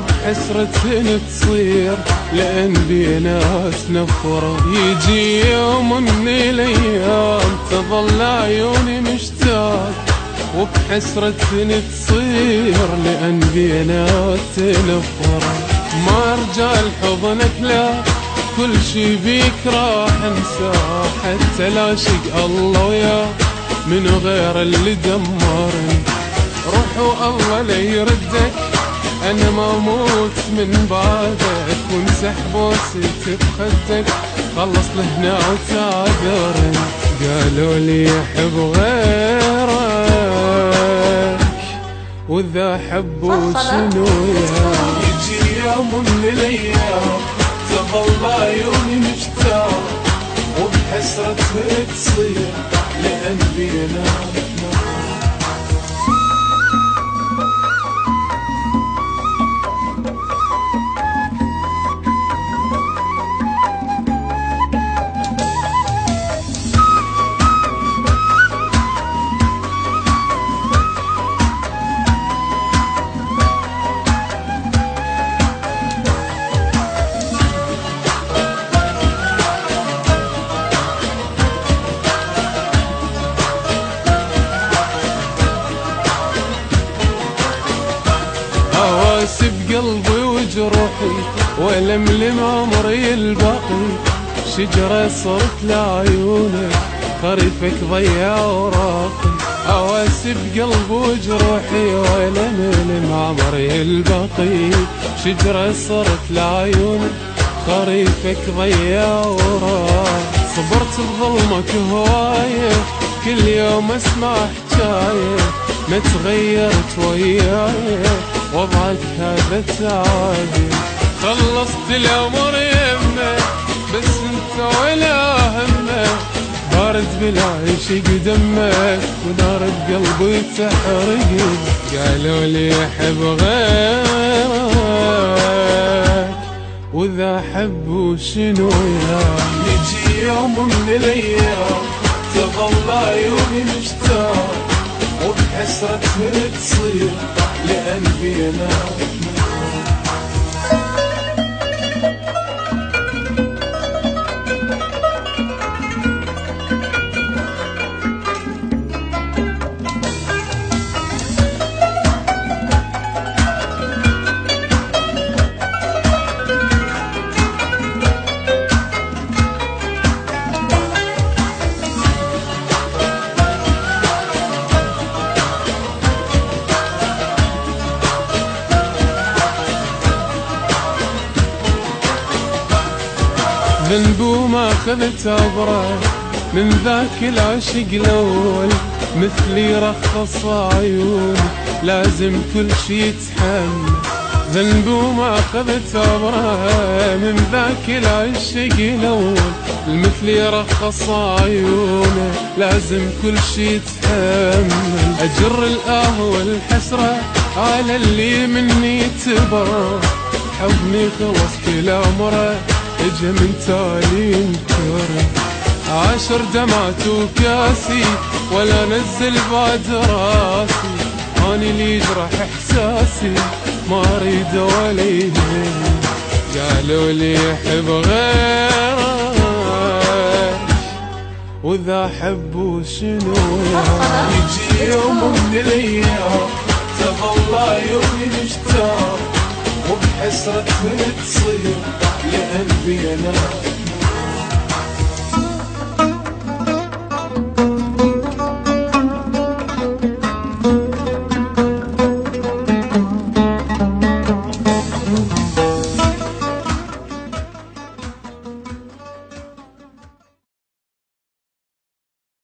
وبحسرة تصير لأن بيناس نفرة. يجي يوم من الأيام تظل عيوني مشتاق وبحسرة تصير لأن بيناس نفرة. ما ارجع لحضنك لا كل شي بيك راح انساه، حتى لا شق الله وياه من غير اللي دمرني. روح والله لا يردك انا ما اموت من بعدك، وامسح بوستي بخدك خلص لهنا وتعذرني. قالوا لي يحب غيرك واذا حبوا شنو يجي يوم من الايام تظل عيوني مشتاق وبحسرة تصير لأن بيناتنا. بقلبي وجروحي ولملم عمري الباقي، شجرة صرت لعيونك خريفك ضيع وراقي. اواسي بقلبي وجروحي ولملم عمري الباقي، شجرة صرت لعيونك خريفك ضيع وراقي. صبرت بظلمك هواية كل يوم اسمع حكاية، ما تغيرت وياي وضعك هذا تعادي. خلصت الامر يمك بس انت ولا همك، بارد بالعيش دمك ونار بقلبي تحرقي. قالوا لي يحب غيرك واذا حبوا شنو يجي يوم من الايام تظل عيوني مشتاق وبحسرة تصير لأن بيناتنا. ذنب وما اخذت عبره من ذاك العشق الاول، مثلي رخص عيوني لازم كل شي يتحمل. ذنب وما اخذت عبره من ذاك العشق الاول، مثلي رخص عيوني لازم كل شي يتحمل. اجر الاه والحسره على اللي مني تبر، حبني خلص كل عمره اجا من تالي انكر. 10 دمعت وكاسي ولا نزل بعد راسي، اني اللي يجرح احساسي ما اريد ولا يهمني. قالوا لي يحب غيرك واذا حبوا شنو يجي يوم من الايام تظل عيوني مشتاق وبحسرة تصير لأن بيناتنا.